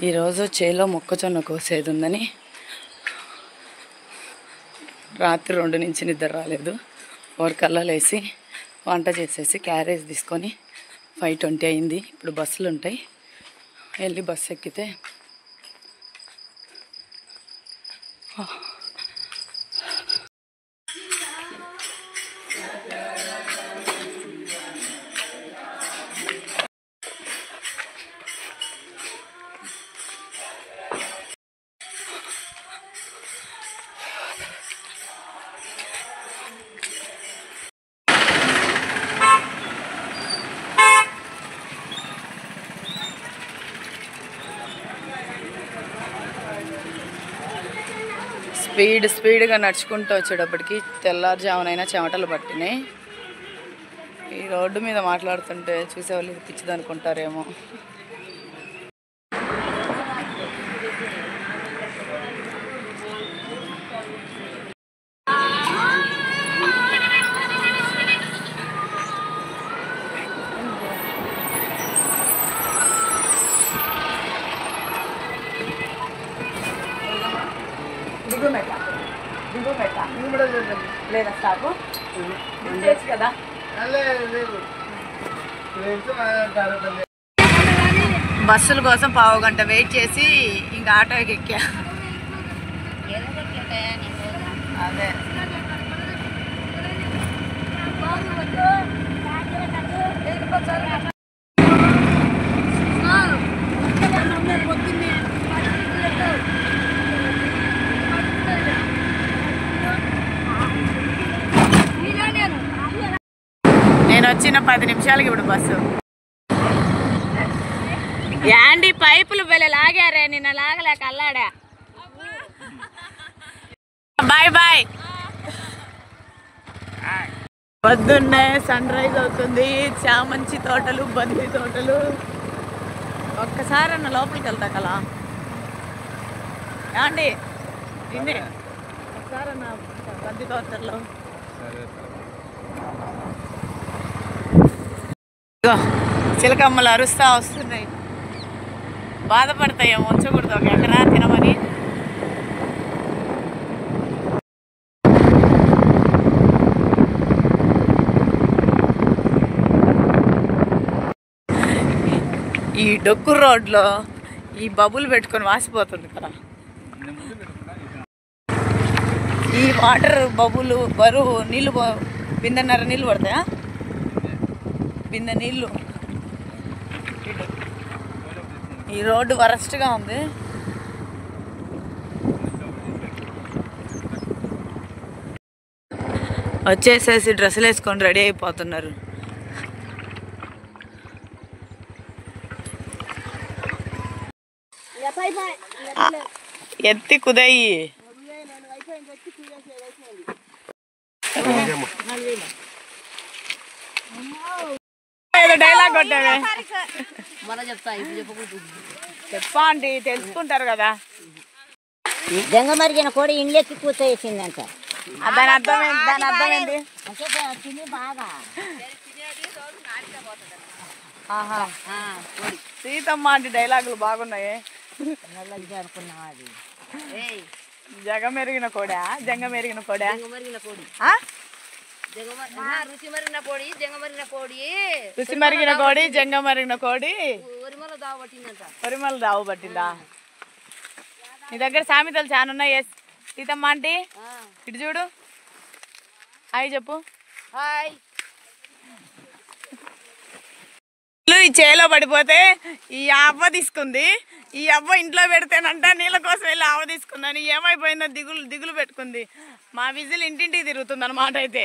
ఈరోజు చేలో మొక్కజొన్న కోసేది ఉందని రాత్రి 2 నుంచి నిద్ర రాలేదు. 4 కల్లా లేసి వంట చేసేసి క్యారేజ్ తీసుకొని 5:20 అయింది. ఇప్పుడు బస్సులు ఉంటాయి, వెళ్ళి బస్సు ఎక్కితే స్పీడ్గా నడుచుకుంటూ వచ్చేటప్పటికి తెల్లారుజామునైనా చెమటలు పట్టినాయి. ఈ రోడ్డు మీద మాట్లాడుతుంటే చూసేవాళ్ళు ఇది పిచ్చిది అనుకుంటారేమో. లేదా స్టాకు కదా బస్సుల కోసం 1/2 గంట వెయిట్ చేసి ఇంకా ఆటోకి ఎక్కా. అదే నేను వచ్చిన 10 నిమిషాలకి ఇప్పుడు బస్సు. యాండి పైపులు వెళ్ళి లాగారే, నిన్న లాగలేక అల్లాడా. Bye bye. పొద్దున్నే సన్ రైజ్ అవుతుంది. చామంచి తోటలు, బంతి తోటలు. ఒక్కసారి అన్న లోపలికి వెళ్తా కదా యాండి, ఇన్ని ఒకసారి అన్న బంతి తోటల్లో. చిలకమ్మలు అరుస్తా వస్తున్నాయి, బాధపడతాయేమో ఉంచకూడదు 1 ఎకరా తినమని. ఈ డొక్కు రోడ్లో ఈ బబుల్ పెట్టుకొని వాసిపోతుంది కదా. ఈ వాటర్ బబులు బరువు నీళ్ళు 1.5 బిందె నీళ్ళు పడతాయా? 1 బిందె నీళ్ళు. ఈ రోడ్డు వరస్ట్గా ఉంది. వచ్చేసేసి డ్రెస్సులు వేసుకొని రెడీ అయిపోతున్నారు. ఎత్తి కుదయి డైలాగ్ కొట్టావే. చెప్పా ఆంటీ, తెలుసుకుంటారు కదా. జంగమరిగిన కోడి ఇండ్లెక్కి కూర్చోసిందంట. దాని అర్థం ఏంటి? బాగా సీతమ్మ ఆంటీ డైలాగులు బాగున్నాయి. అనుకున్నాం. అది జగమెరిగిన కోడా, జంగమెరిగిన కోడా, రుచి మరిగిన కోడి, జంగమరిగిన కోడి, రుచి మరిగిన కోడి, జంగమరిగిన కోడి పరిమళ దావు పట్టిందా? నీ దగ్గర సామెతలు చాలా ఉన్నాయి సీతమ్మ ఆంటీ. ఇటు చూడు, హాయ్ చెప్పు. హాయ్. ఈ చేలో పడిపోతే ఈ అవ్వ తీసుకుంది. ఈ అవ్వ ఇంట్లో పెడితేనంట నీళ్ళ కోసం వెళ్ళి ఆవ తీసుకుందని ఏమైపోయిందో దిగులు పెట్టుకుంది. మా విజిల్ ఇంటింటికి తిరుగుతుంది అన్నమాట. అయితే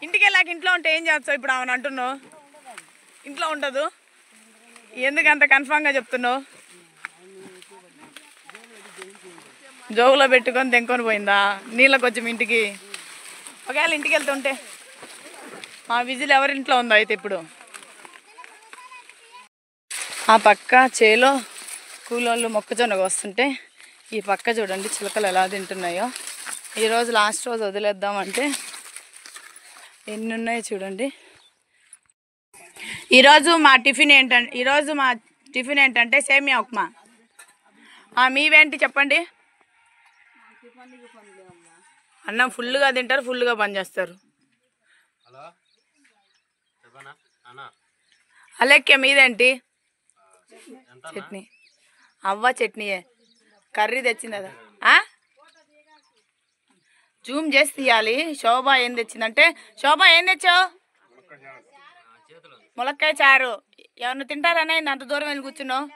ఇంటికి వెళ్ళాక ఇంట్లో ఉంటే ఏం చేస్తావు ఇప్పుడు? ఆమెను అంటున్నావు ఇంట్లో ఉండదు. ఎందుకంత కన్ఫామ్గా చెప్తున్నావు? జోగులో పెట్టుకొని తెంకొని పోయిందా నీళ్ళకి వచ్చి మీ ఇంటికి? ఒకవేళ ఇంటికి వెళ్తుంటే మా విజిల్ ఎవరింట్లో ఉందో అయితే ఇప్పుడు? ఆ పక్క చేలో కూలోళ్ళు మొక్కజొన్న కోస్తుంటే ఈ పక్క చూడండి చిలకలు ఎలా తింటున్నాయో. ఈరోజు లాస్ట్ రోజు వదిలేద్దామంటే ఎన్ని ఉన్నాయో చూడండి. ఈరోజు మా టిఫిన్ ఏంటంటే సేమియా ఉప్మా. మీవేంటి చెప్పండి? అన్నం ఫుల్గా తింటారు, ఫుల్గా పని చేస్తారు. అలెక్కే మీదేంటి? చట్నీ. అవ్వ చట్నీయే. కర్రీ తెచ్చింది కదా. జూమ్ చేసి తీయాలి. శోభ ఏం తెచ్చిందంటే, శోభ ఏం తెచ్చావు? ములక్కాయ చారు. ఎవరిని తింటారనే అంత దూరం వెళ్ళి కూర్చున్నావు?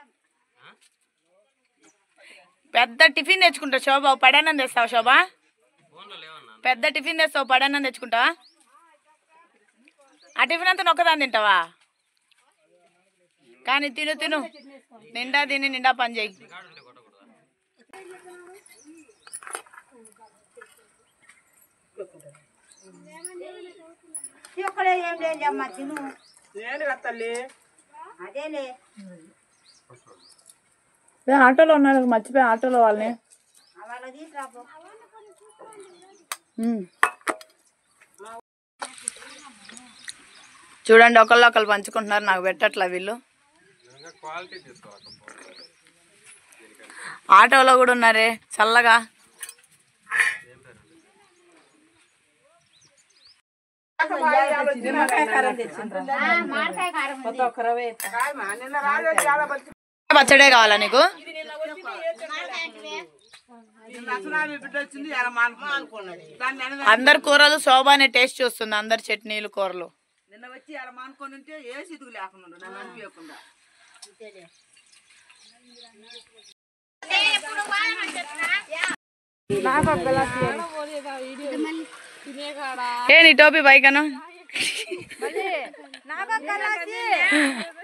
పెద్ద టిఫిన్ తెచ్చుకుంటావు శోభ. పడన్నం తెస్తావు శోభ? పెద్ద టిఫిన్ తెస్తావు, పడన్నం తెచ్చుకుంటావా? ఆ టిఫిన్ అంతా నొక్కదాన్ని తింటావా? కానీ తిను నిండా తిని నిండా పని చేయి. ఆటోలో ఉన్నారు, మర్చిపోయి ఆటోలో వాళ్ళని. చూడండి ఒకళ్ళు పంచుకుంటున్నారు, నాకు పెట్టట్లా వీళ్ళు. ఆటోలో కూడా ఉన్నారే చల్లగా. పచ్చడే కావాలా నీకు? అందరు కూరలు శోభానే టేస్ట్ చూస్తుంది, అందరు చట్నీలు కూరలు. ఏ నీ టోపీ బైకను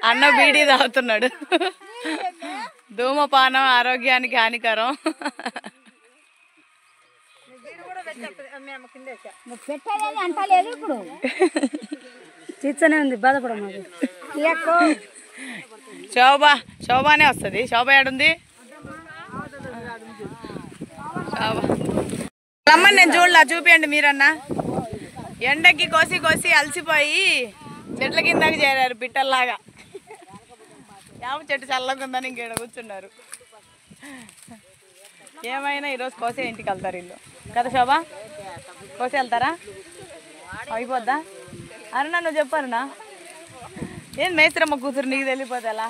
అన్న బీడీ తాగుతున్నాడు. ధూమపానం ఆరోగ్యానికి హానికరం. అంటలేదు ఇప్పుడు తీర్చనే ఉంది, బాధపడమాకు. శోభానే వస్తుంది. శోభ ఏడుంది? రమ్మని నేను చూడలా, చూపియండి మీరన్నా. ఎండకి కోసి అలసిపోయి చెట్ల కిందకి చేరారు పిట్టల్లాగా. యావ చెట్టు చల్లగా ఉందని ఇంకేడ కూర్చున్నారు. ఏమైనా ఈరోజు కోసే ఇంటికి వెళ్తారు వీళ్ళు కదా శోభ? కోసే వెళ్తారా? అయిపోద్దా? అరుణా నువ్వు చెప్పరునా? ఏం మేస్త్రమ్మ కూతురు నీకు తెలియపోతే ఎలా?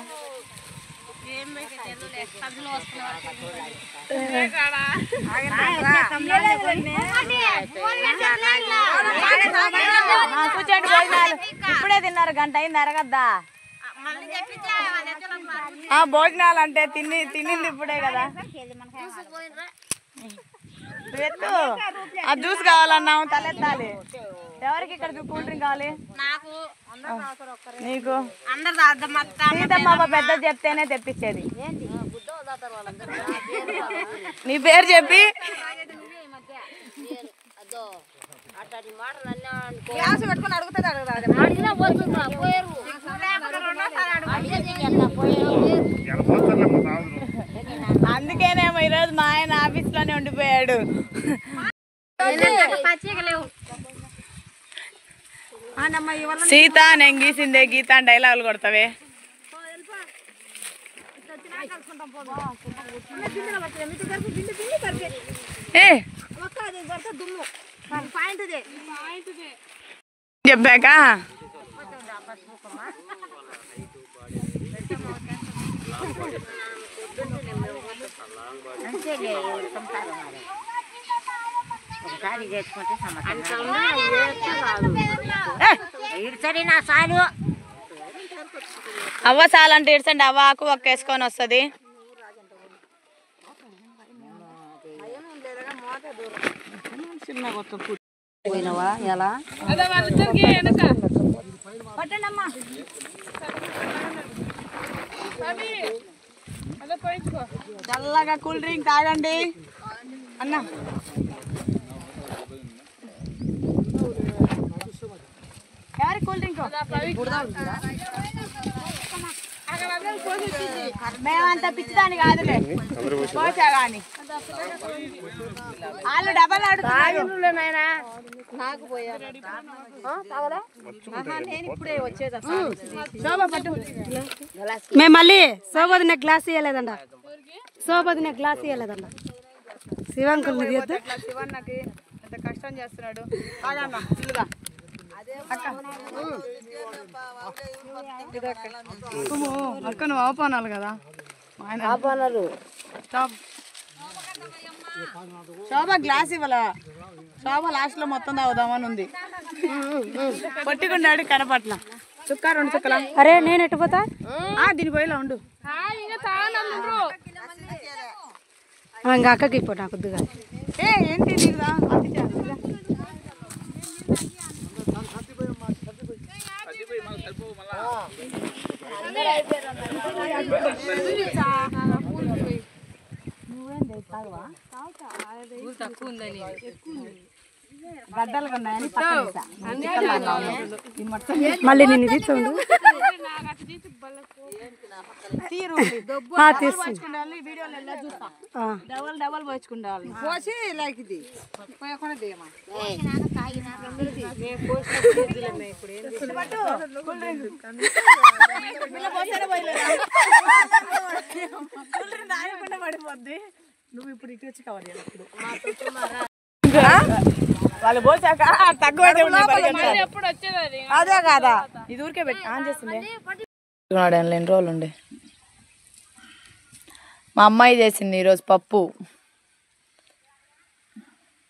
కూర్చోండి, భోజనాలు ఇప్పుడే తిన్నారు, గంట అయింది అరగద్దా? భోజనాలు అంటే తినింది ఇప్పుడే కదా. ఎత్తు ఆ జ్యూస్ కావాలన్నాము, తలెత్తాలి. ఎవరికి ఇక్కడ కూల్ డ్రింక్ కావాలి? నీకు సీతమ్మ పెద్ద చెప్తేనే తెప్పించేది. నీ పేరు చెప్పి అందుకేనేమో ఈరోజు మా ఆయన ఆఫీస్ లోనే ఉండిపోయాడు. సీత నేను గీసిందే గీత అని డైలాగులు కొడతావే. చెప్పాక అవ్వ చాలంటే ఇడ్చండి, అవ్వ ఆకు ఒక్క వేసుకొని వస్తుంది. చల్లగా కూల్ డ్రింక్ తాగండి అన్న. ఎవరి కూల్ డ్రింక్? మేమంతా పిచ్చిదాన్ని కాదులే పోసా కానీ వాళ్ళు డబ్బలు అడుగుతున్నారు నాకు పోయా నేను ఇప్పుడే వచ్చేదా మేము మళ్ళీ సోబోదిన గ్లాస్ ఇవ్వలేదండ సోబోదిన గ్లాస్ ఇవ్వలేదండ శివంకుల్ని తీయద్దు శివన్నకి ఎంత కష్టం చేస్తున్నాడు కాదమ్మా ఇల్లుగా అక్క నువ్వు ఆపానాలి కదా ఆపన్నారు శోభ గ్లాస్ ఇవ్వాలా శోభ లాస్ట్ లో మొత్తం తాగుదామని ఉంది పట్టుకున్నాడు కనపట్ల చుక్క 2 చుక్కల అరే నేను ఎట్టు పోతా దీని పోయిలా ఉండు ఇంకా అక్కకి ఇప్పుడు నాకు కొద్దిగా ఏంటి దిగుదా గడ్డలు ఉన్నాయని మళ్ళీ నేను ఇది చూడు డబల్ పోయించుకుంటావాలి పోసి లైక్ ఇది పోయకుండా దిగమా పడిపోద్ది నువ్వు ఇప్పుడు ఇటు వచ్చి కవర్ చేయాలి వాళ్ళు పోసాక తక్కువ అదే కాదా ఇది ఊరికే పెట్టి ఆన్ చేస్తుంది 2 రోజులు ఉండే మా అమ్మాయి చేసింది ఈరోజు పప్పు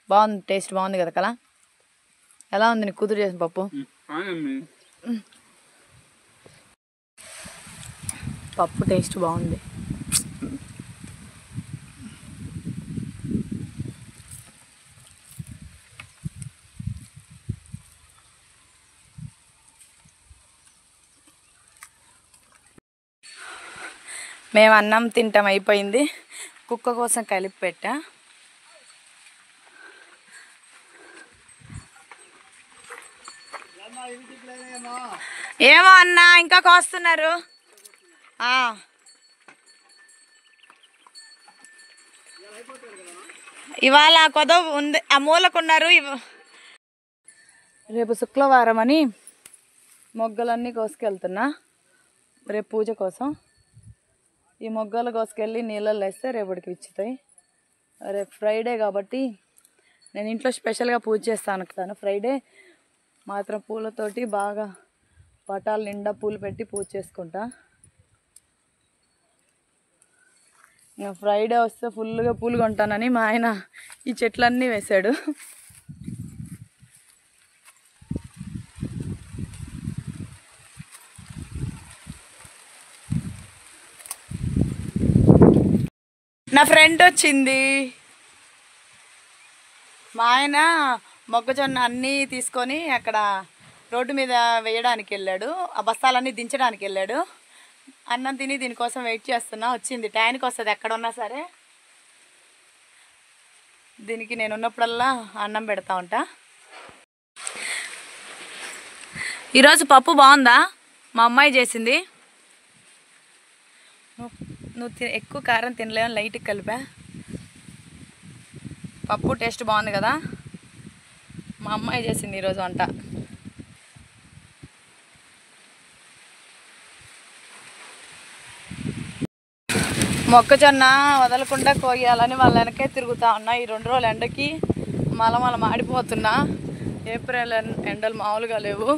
బాగుంది టేస్ట్ బాగుంది కదా కలా ఎలా ఉంది నీ కూతురు చేసిన పప్పు పప్పు టేస్ట్ బాగుంది మేము అన్నం తింటాం అయిపోయింది కుక్క కోసం కలిపి పెట్టా ఏమో అన్నా ఇంకా కోస్తున్నారు ఇవాళ కొదవ ఉంది ఆ మూలకున్నారు రేపు శుక్రవారం అని మొగ్గలన్నీ కోసుకెళ్తున్నా రేపు పూజ కోసం ఈ మొగ్గలు కోసుకెళ్ళి నీళ్ళల్లో వేస్తే రేపటికి ఇచ్చుతాయి రేపు ఫ్రైడే కాబట్టి నేను ఇంట్లో స్పెషల్గా పూజ చేస్తాను ఫ్రైడే మాత్రం పూలతోటి బాగా పటాలు నిండా పూలు పెట్టి పూజ చేసుకుంటా ఇంకా ఫ్రైడే వస్తే ఫుల్గా పూలు కొంటానని మా ఆయన ఈ చెట్లన్నీ వేశాడు నా ఫ్రెండ్ వచ్చింది మా ఆయన మొక్కజొన్న అన్నీ తీసుకొని అక్కడ రోడ్డు మీద వేయడానికి వెళ్ళాడు ఆ బస్తాలన్నీ దించడానికి వెళ్ళాడు అన్నం తిని దీనికోసం వెయిట్ చేస్తున్నా వచ్చింది టైంకి వస్తుంది ఎక్కడ ఉన్నా సరే దీనికి నేను ఉన్నప్పుడల్లా అన్నం పెడతా ఉంటా ఈరోజు పప్పు బాగుందా మా అమ్మాయి చేసింది నువ్వు ఎక్కువ కారం తినలేవు లైట్గా కలిపా పప్పు టేస్ట్ బాగుంది కదా మా అమ్మాయి చేసింది ఈరోజు వంట మొక్కజొన్న వదలకుండా కోయాలని వాళ్ళ వెనకే తిరుగుతా ఉన్నా ఈ 2 రోజుల ఎండకి మలమల మాడిపోతున్నా ఏప్రిల్ ఎండలు మామూలుగా లేవు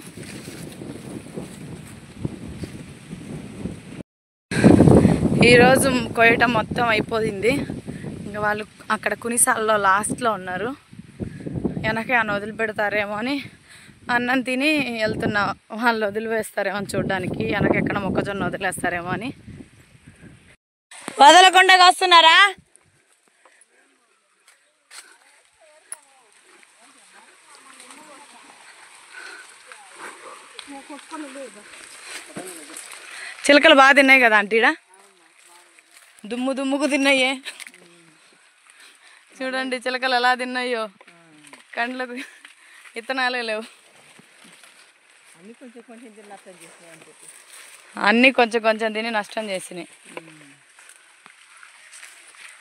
ఈరోజు కోయటం మొత్తం అయిపోయింది ఇంకా వాళ్ళు అక్కడ కునిసాల్లో లాస్ట్లో ఉన్నారు వెనకే అని వదిలిపెడతారేమో అని అన్నం తిని వెళ్తున్నా వాళ్ళు వదిలివేస్తారేమో అని చూడడానికి వెనకెక్కడ మొక్కజొన్న వదిలేస్తారేమో అని వదలకుండా వస్తున్నారా చిలకలు బాగా తిన్నాయి కదా అంటీడా దుమ్ము దుమ్ముకు తిన్నాయే చూడండి చిలకలు ఎలా తిన్నాయో కండ్లకు ఇత్తనాలే లేవు అన్నీ కొంచెం కొంచెం తిని నష్టం చేసినాయి.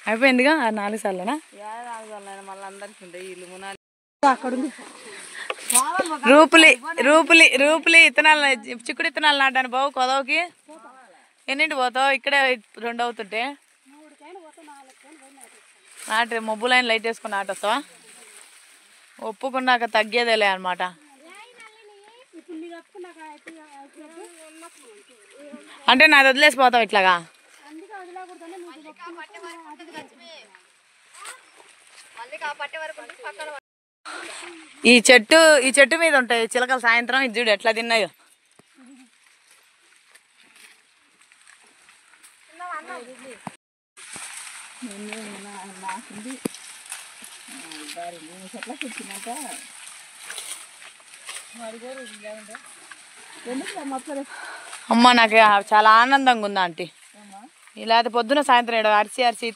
అయిపోయిందిగా 4 సార్లనా? మళ్ళీ అందరికి ఉంటాయి ఇల్లు మునాలి. రూపులి ఇత్తనాలు చిక్కుడు ఇత్తనాలు నాటాను బావు కొదవకి. ఎన్నింటి పోతావు? ఇక్కడే 2 అవుతుంటే నాటి మొబ్బు లైన్ లైట్ వేసుకుని నాటొస్తావా? ఒప్పుకున్నాక తగ్గేదేలే అనమాట. అంటే నాది వదిలేసిపోతావు ఇట్లాగా? ఈ చెట్టు మీద ఉంటాయి చిలకలు. సాయంత్రం ఇది చూడు ఎట్లా తిన్నాయో. అమ్మ నాకు చాలా ఆనందంగా ఉందా ఆంటీ. ఇలా పొద్దున సాయంత్రం అరిసి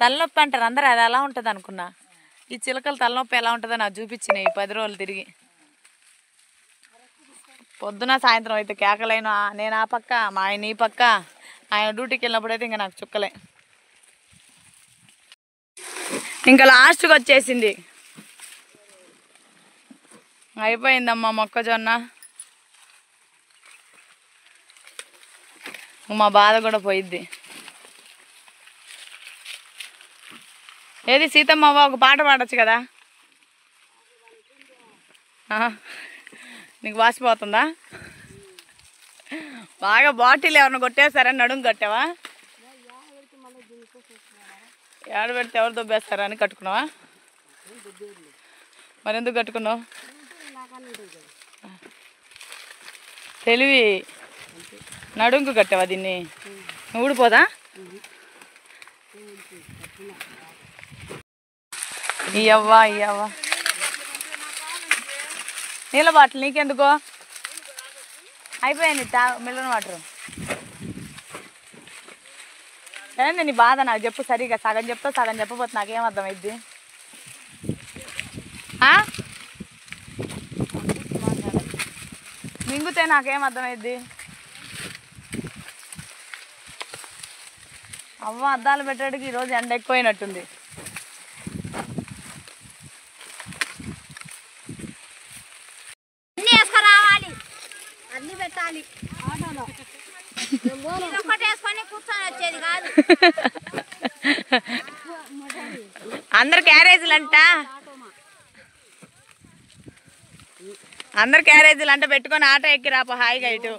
తలనొప్పి అంటారు అందరు. అది ఎలా ఉంటుంది అనుకున్నా. ఈ చిలకలు తలనొప్పి ఎలా ఉంటుందో నాకు చూపించినాయి 10 రోజులు తిరిగి. పొద్దున సాయంత్రం అయితే కేకలైన నేను ఆ పక్క, మా ఆయన ఈ పక్క. ఆయన డ్యూటీకి వెళ్ళినప్పుడు అయితే ఇంకా నాకు చుక్కలే. ఇంకా లాస్ట్కి వచ్చేసింది. అయిపోయిందమ్మా మొక్కజొన్న. మా బాధ కూడా పోయిద్ది. ఏది సీతమ్మవ్వ ఒక పాట పాడచ్చు కదా? నీకు వాసిపోతుందా? బాగా బాటిల్ ఎవరిని కొట్టేస్తారని నడుము కట్టావా? ఏడ పెడితే ఎవరు దొబ్బేస్తారని కట్టుకున్నావా? మరి ఎందుకు కట్టుకున్నావు? తెలివి. నడుంకు కట్టావా దీన్ని? ఊడిపోదా? ఇయ్యవ్వా నీళ్ళ బాటిల్ నీకెందుకో? అయిపోయింది మిల్లన్ వాటర్. ఏంది నీ బాధ నాకు చెప్పు సరిగా. సగం చెప్తా సగం చెప్పబోతు నాకేం అర్థమైద్ది? మింగుతే నాకేం అర్థమైద్ది? అవ్వ అద్దాలు పెట్టడానికి ఈరోజు ఎండ ఎక్కువైనట్టుంది. అందరు క్యారేజీలు అంట పెట్టుకొని ఆటో ఎక్కి రాపో హాయిగా. ఇటు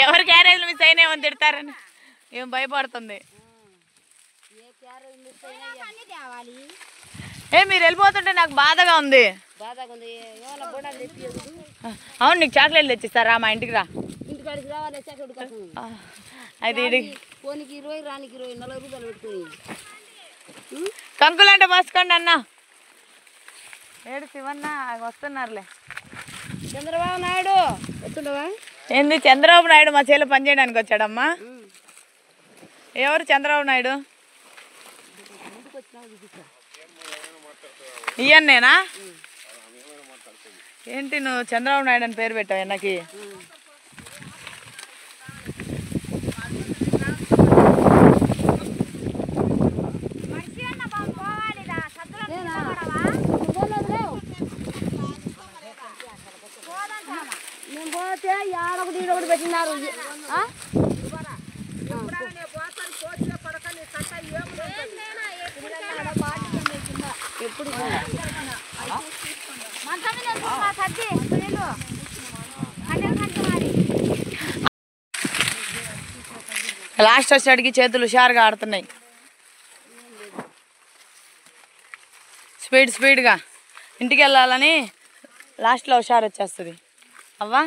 ఎవరు క్యారేజీలు మిస్ అయినా తిడతారని ఏం భయపడుతుంది. మీరు వెళ్ళిపోతుంటే నాకు బాధగా ఉంది. అవును నీకు చాక్లెట్లు తెచ్చిస్తారా? మా ఇంటికి రా. అది కంకులంటే పోసుకోండి అన్న. ఏడు శివన్న వస్తున్నారులే. చంద్రబాబు నాయుడు వస్తుండవా? ఏంది చంద్రబాబు నాయుడు మా చేలో పనిచేయడానికి వచ్చాడమ్మా? ఎవరు చంద్రబాబు నాయుడు? ఇయన్నేనా? ఏంటి నువ్వు చంద్రబాబు నాయుడు అని పేరు పెట్టావు ఎన్నకి? మేము పోతే ఆడొకటి ఈడొకటి పెట్టినారు. లాస్ట్ వచ్చేటికి చేతులు హుషారుగా ఆడుతున్నాయి. స్పీడ్గా ఇంటికి వెళ్ళాలని లాస్ట్లో హుషారు వచ్చేస్తుంది. అవ్వా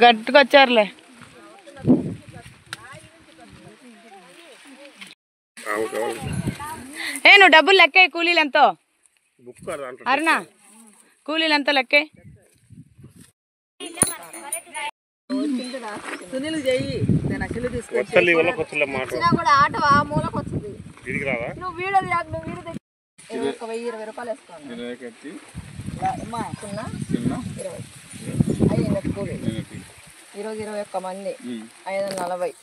గట్టుకొచ్చారులే. నువ్వు డబ్బులు లెక్కే, కూలీలు ఎంతో అరుణ, కూలీలు ఎంతో లెక్కే. సునీల్ చెయ్యి నేను అసలు తీసుకొచ్చి కూడా ఆట ఆ మూలకు వచ్చింది. నువ్వు వీడియో 1020 రూపాయలు వేసుకోండి. 21 మంది 540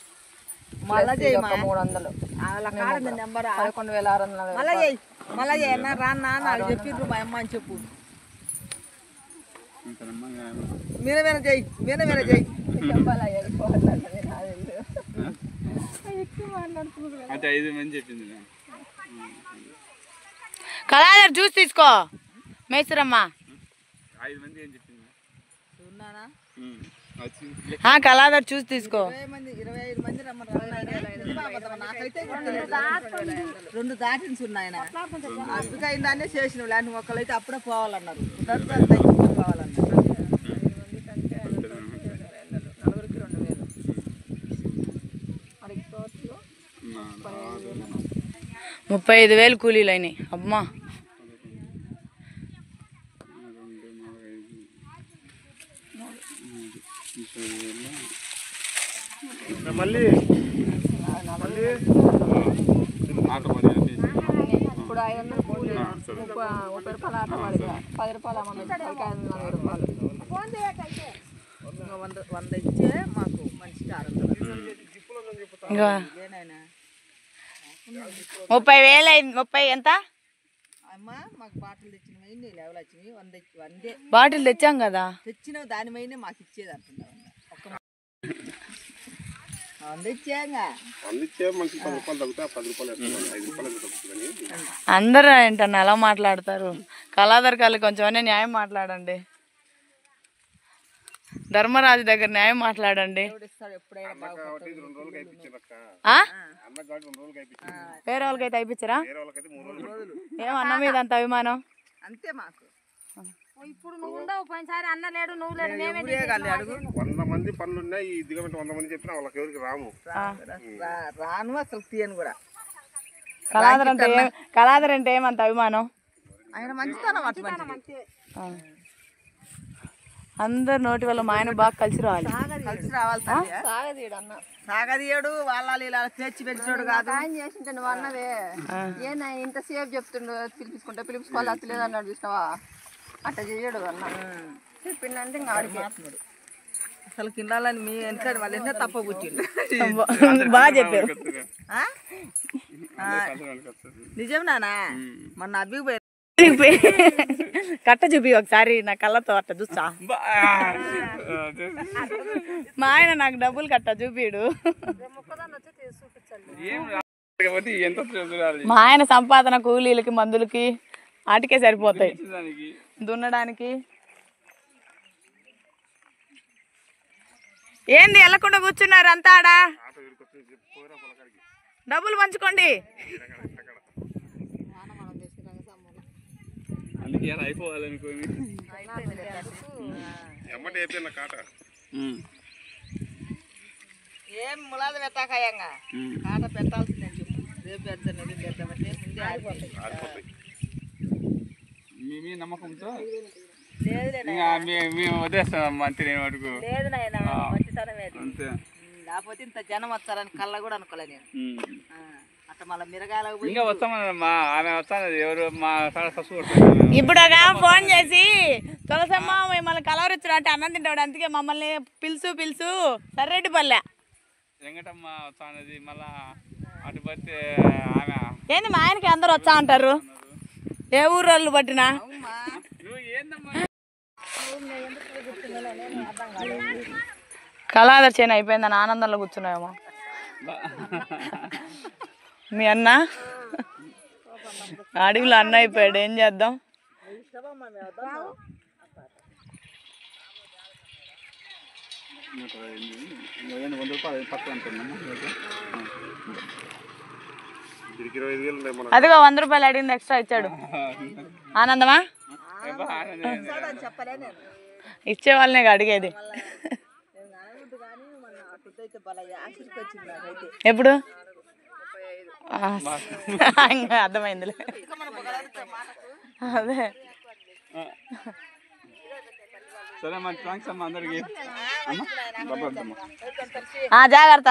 మళ్ళా 300 నెంబర్ 11,640. మళ్ళా రాన్నా నాకు చెప్పిండ్రు మా అమ్మ అని చెప్పు. మీరేమైనా చెయ్యి, మీరేమైనా చెయ్యి. కళాధర్ జ్యూస్ తీసుకో మేసురమ్మ. కళాధర్ జ్యూస్ తీసుకో. 25 మంది నాకైతే 2 దాటిన్స్ ఉన్నాయన. అందుకే అయిందానే చేసిన వాళ్ళు ఒకళ్ళైతే అప్పుడే పోవాలన్నారు, పోవాలన్నారు. 35,000 కూలీలు అయినాయి. అమ్మా ఇప్పుడు 500 కూలీ 30 రూపాయలు ఆట పడిగా 10 రూపాయలు అమ్మ 540 రూపాయలు 100 ఇచ్చే మాకు మనిషికి 600. 30,000 అయింది. 30 ఎంత అమ్మ మాకు బాటిల్ తెచ్చినవి లెవెల్ వచ్చినాయి. 100 బాటిల్ తెచ్చాం కదా, తెచ్చిన దానిమైనా మాకు ఇచ్చేది అంటున్నా. 100 ఇచ్చాగా అందరూ ఏంటన్నా అలా మాట్లాడతారు. కళాధర్ కాళ్ళు కొంచెం న్యాయం మాట్లాడండి. ధర్మరాజు దగ్గర న్యాయం మాట్లాడండి. వేరే వాళ్ళకైతే అయిపించరా? ఏమన్నా మీద అంత అభిమానం అంతే మాకు. ఇప్పుడు నువ్వు ఉండవు, పోయినసారి అన్న లేడు నువ్వు లేడు, మేమే 100 మంది పనులు ఉన్నాయి. ఈ దిగమంటే 100 మంది చెప్పినా వాళ్ళకి ఎవరికి రాను అసలు తీయను కూడా. కళాధర్ అంటే ఏమంత అభిమానం? ఆయన మంచితనం అటువంటి. అందరు నోటి వల్ల మా ఆయన బాగా కలిసి రావాలి. కలిసి రావాలి. సాగదీయడు వాళ్ళ ఇలా తెచ్చి పెట్టినాడు కాదు. ఆయన చేసింటే నువ్వు అన్నవే ఏనా ఇంత సేఫ్ చెప్తుండు, పిలిపించుకోవాలి అసలేదు అన్నాడు చూసినావా? అట్లా చేయడు అన్న చెప్పిందంటే ఇంకా ఆడిపోతున్నాడు. అసలు కిందాలని మీ వెనక వాళ్ళు ఎంత తప్ప కూర్చుండు. బాగా చెప్పారు. నిజం నానా మొన్న అబ్బికి కట్ట చూపి ఒకసారి నా కళ్ళతో అట్ట చూస్తా. మా ఆయన నాకు డబ్బులు కట్ట చూపిడు. మా ఆయన సంపాదన కూలీలకి మందులకి వాటికే సరిపోతాయి, దున్నడానికి. ఏంది వెళ్ళకుండా కూర్చున్నారు అంతా ఆడా? డబ్బులు పంచుకోండి. ఏం ములాద పెట్టాకయ్యంగా కాట పెట్టాల్సిందే చెప్పు. రేపు పెడతాను పెడతామంటే ముందే ఆడిపోతాయి. నమ్మకంతో మేము వదిలేస్తాం మంత్రి వరకు. లేదు నాయన మంచితనమే అంతే. లేకపోతే ఇంత జనం వస్తారని కళ్ళ కూడా అనుకోలే నేను. అట్లా మళ్ళీ మిరగాయలకు ఇంకా వస్తామన్నా ఆమె వస్తాను. ఎవరు మా ససు ఇప్పుడు ఫోన్ చేసి తులసమ్మ మిమ్మల్ని కలవరిచ్చుడు అంటే అన్నం తింటాడు, అందుకే మమ్మల్ని పిలుసు సర్రెడ్డిపల్లె వెంకటమ్మ వస్తానది. మళ్ళా అటు పడితే ఆమె ఏంది మా ఆయనకి అందరు వచ్చా అంటారు. ఏ ఊరు వాళ్ళు పట్టినా కళాధర్ చేను అయిపోయిందని ఆనందంలో కూర్చున్నాయేమో. మీ అన్న అడవిలో అన్న అయిపోయాడు, ఏం చేద్దాం. అదిగో 100 రూపాయలు అడిగింది, ఎక్స్ట్రా ఇచ్చాడు. ఆనందమా? ఇచ్చే వాళ్ళనే అడిగేది. ఎప్పుడు ఇంకా అర్థమైందిలే. అదే సరే మరి థ్యాంక్స్ అమ్మ అందరికి. జాగ్రత్త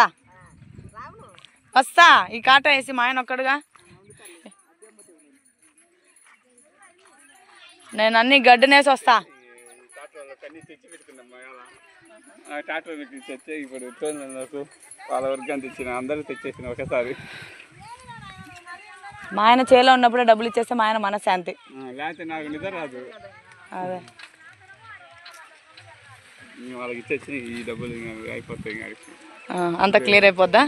వస్తా. ఈ కాట వేసి మా ఆయన ఒక్కడుగా నేను అన్ని గడ్డనేసి వస్తా. తెచ్చి పెట్టుకున్నాం ట్రాక్టర్ పెట్టి తెచ్చే ఇప్పుడు తోలకు వాళ్ళ వర్గం తెచ్చిన అందరూ తెచ్చేసిన ఒకసారి. మా ఆయన చేలో ఉన్నప్పుడే డబ్బులు ఇచ్చేస్తే మా ఆయన మనశ్శాంతి. లేకపోతే నాకు నిద్ర రాదు. అదే వాళ్ళకి ఇచ్చేసి ఈ డబ్బులు అయిపోతాయి. అంత క్లియర్ అయిపోద్దా?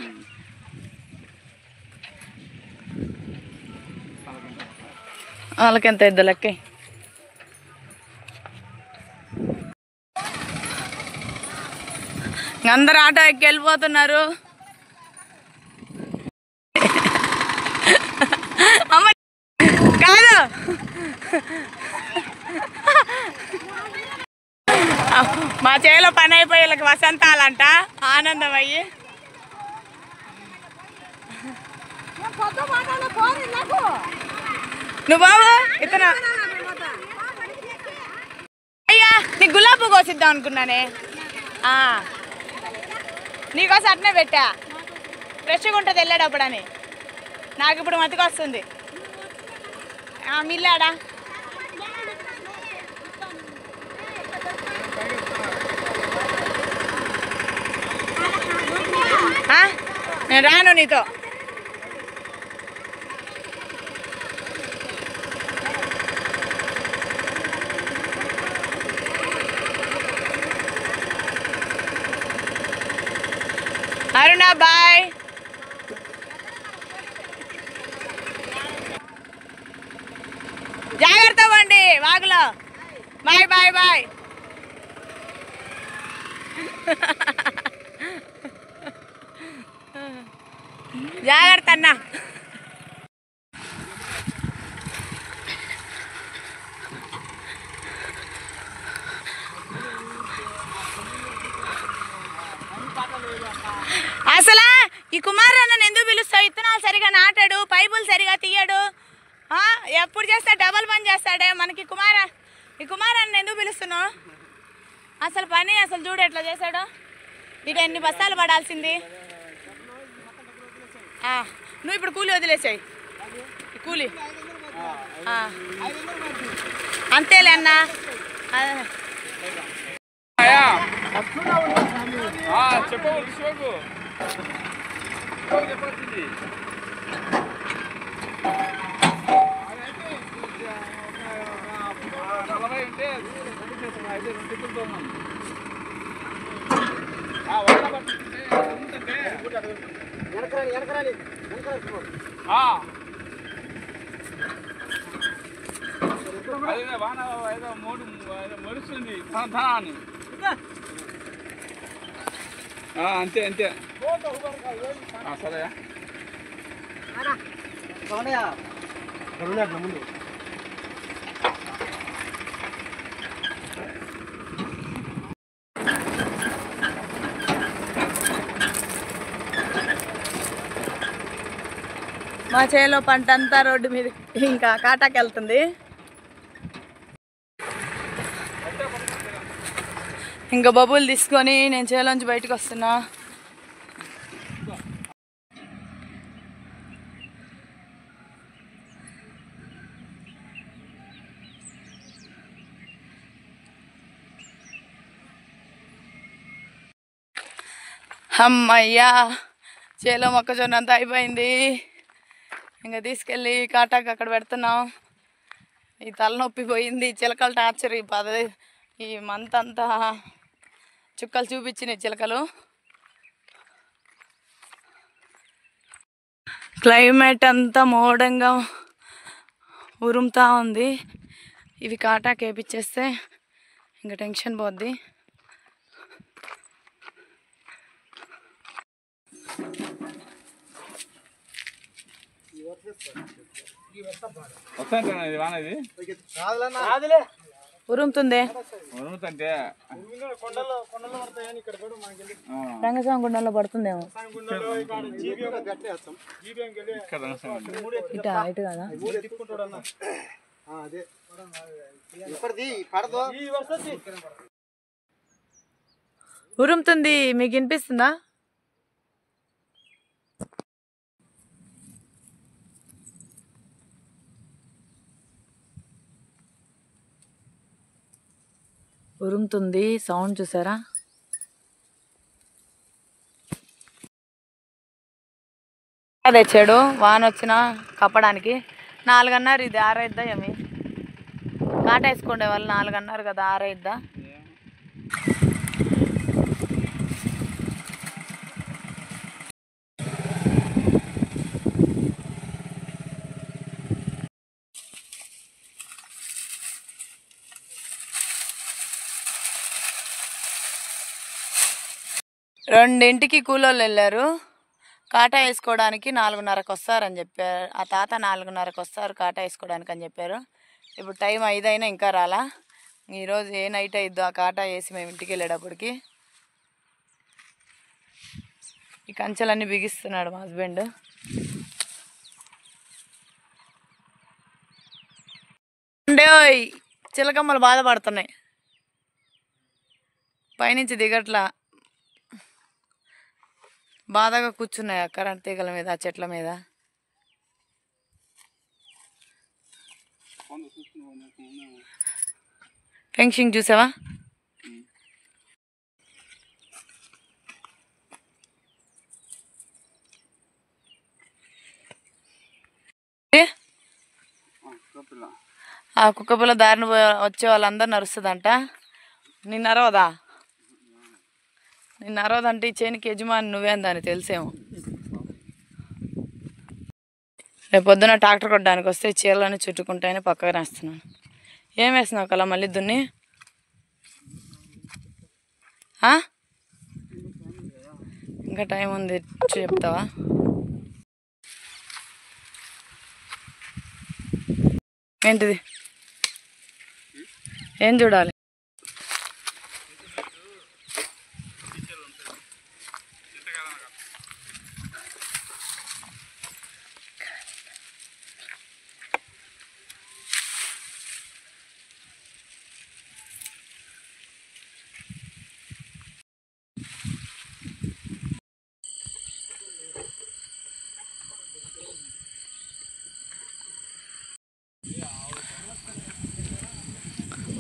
వాళ్ళకెంత ఇద్దా లెక్క? అందరు ఆటో ఎక్కి వెళ్ళిపోతున్నారు. అమ్మ కాదు మా చేలో పని అయిపోయి వీళ్ళకి వసంతాలంట ఆనందం అయ్యి. నువ్వు బాబు ఇతను అయ్యా నీకు గులాబీ కోసిద్దాం అనుకున్నానే. నీకోసం అట్నే పెట్టా ఫ్రెష్గా ఉంటుంది వెళ్ళేటప్పుడని. నాకు ఇప్పుడు మతికొస్తుంది. మిల్లాడా నేను రాను నీతో. అరుణా బాయ్. జాగ్రత్త పండి వాగులో. Bye bye bye. జాగ్రత్త అన్న. అసలా ఈ కుమార్ అన్నను ఎందుకు పిలుస్తావు? ఇత్తనాలు సరిగా నాటాడు, పైపులు సరిగా తీయడు, ఎప్పుడు చేస్తా డబల్ పని చేస్తాడే. మనకి ఈ కుమార్ అన్న ఎందుకు పిలుస్తున్నావు? అసలు పని అసలు చూడు ఎట్లా చేశాడు. ఇటు ఎన్ని బస్తాలు పడాల్సింది. నువ్వు ఇప్పుడు కూలి వదిలేసాయి. కూలి అంతేలే అన్న. చెప్పు అదే వాన ఏదో మొరుస్తుంది అని. అంతే అంతే సరే. మా చేలో పంట అంతా రోడ్డు మీద ఇంకా కాటాకి వెళ్తుంది. ఇంకా బబుల్ తీసుకొని నేను చేలోంచి బయటకు వస్తున్నా. అమ్మయ్యా చేలో మొక్కజొన్న అంతా అయిపోయింది. ఇంకా తీసుకెళ్ళి కాటాకి అక్కడ పెడుతున్నాం. ఈ తలనొప్పి పోయింది. చిలకల టార్చర్ ఈ మంత్ అంతా చుక్కలు చూపించినాయి చిలకలు. క్లైమేట్ అంతా మోడంగా ఉరుముతా ఉంది. ఇవి కాటాకి వేపించేస్తే ఇంకా టెన్షన్ పోద్ది. వస్తాను వానది. ఉరుముతుంది ఉరుముతుంటే రంగస్వామి గుండంలో పడుతుందేమో. ఇటు ఇటు కదా. ఉరుముతుంది, మీకు వినిపిస్తుందా? ఉరుముతుంది, సౌండ్ చూసారా? తెచ్చాడు వాన వచ్చిన కప్పడానికి. 4 అన్నారు, ఇది 6 అయిద్దా ఏమి? కాట వేసుకుండే వాళ్ళు 4 అన్నారు కదా, 6 అయిద్దా? రెండింటికి కూలోళ్ళు వెళ్ళారు. కాటా వేసుకోవడానికి 4:30కి వస్తారని చెప్పారు. ఆ తాత 4:30కి వస్తారు కాటా వేసుకోవడానికి అని చెప్పారు. ఇప్పుడు టైం 5 అయినా ఇంకా రాలా. ఈరోజు ఏ నైట్ అయిద్దో ఆ కాటా వేసి మేము ఇంటికి వెళ్ళేటప్పటికి. ఈ కంచెలన్నీ బిగిస్తున్నాడు మా హస్బెండ్. చిలకమ్మలు బాధపడుతున్నాయి, పైనుంచి దిగట్లా, బాధగా కూర్చున్నాయి ఆ కరెంట్ తీగల మీద, ఆ చెట్ల మీద. ఫెన్సింగ్ చూసావా? ఆ కుక్కపిల్ల దారిని వచ్చే వాళ్ళందరూ నరుస్తుందంట. నిన్న అరవదా? నిన్న అరవదంటే ఈ చేనికి యజమాని నువ్వేందని తెలిసేమో. రేపు పొద్దున ట్రాక్టర్ కొట్టడానికి వస్తే చీరలని చుట్టుకుంటాయని పక్కగా వేస్తున్నాను. ఏం వేస్తున్నావు కలా మళ్ళీ దున్ని? ఇంకా టైం ఉంది, చెప్తావా? ఏంటిది? ఏం చూడాలి?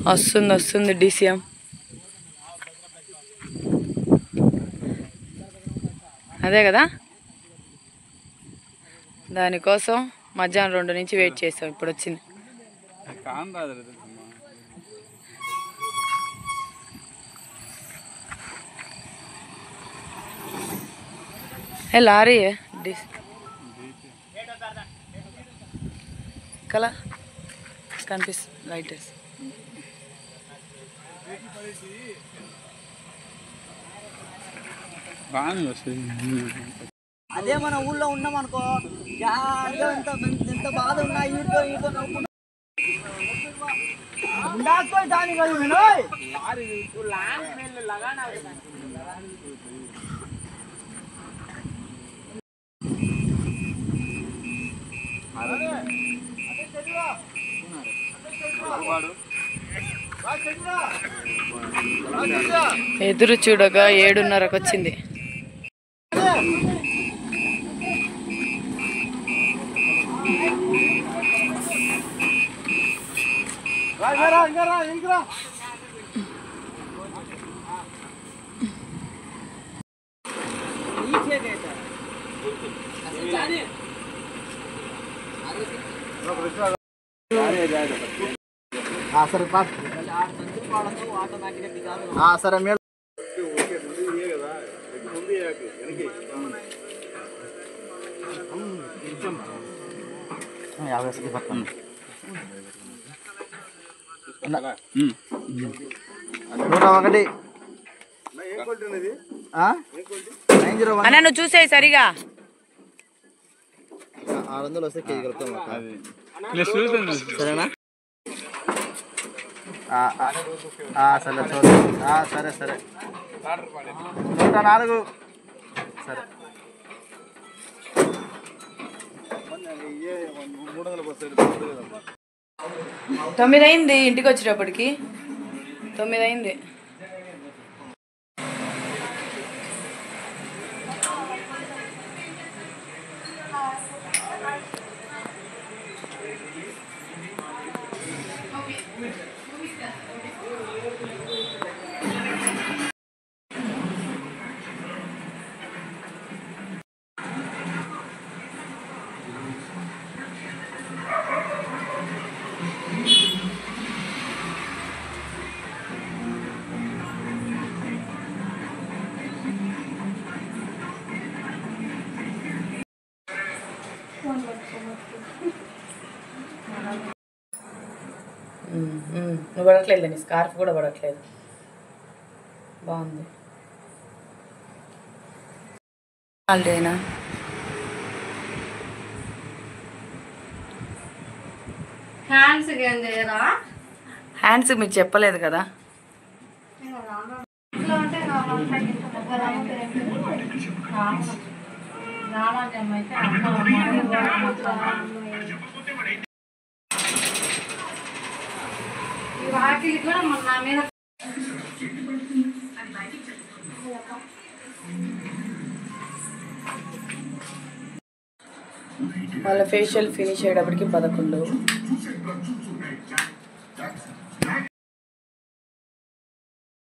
వస్తుంది DCM. అదే కదా, దానికోసం మధ్యాహ్నం 2 నుంచి వెయిట్ చేస్తాం. ఇప్పుడు వచ్చింది. లారీ కలా కనిపిస్తుంది లైట్ వేసి. అదే మన ఊళ్ళో ఉన్నాం అనుకో, ఎంత బాధ ఉన్నా ఈతో దాని ఎదురు చూడగా 7:30కి వచ్చింది. సరే మేడం. అన్న నువ్వు చూసేయి సరిగా. 600 వస్తే కేజీ కలుపుతాం. సరేనా? సరే చూద్దాం. సరే సరే 104 సరే. 9 అయింది ఇంటికి వచ్చేటప్పటికి 9 అయింది. నువ్వు పడట్లేదు, నీ స్కార్ఫ్ కూడా పడట్లేదు. బాగుంది. హాలిడేనా? హ్యాండ్స్ మీకు చెప్పలేదు కదా. వాళ్ళ ఫేషియల్ ఫినిష్ అయ్యేటప్పటికి 11.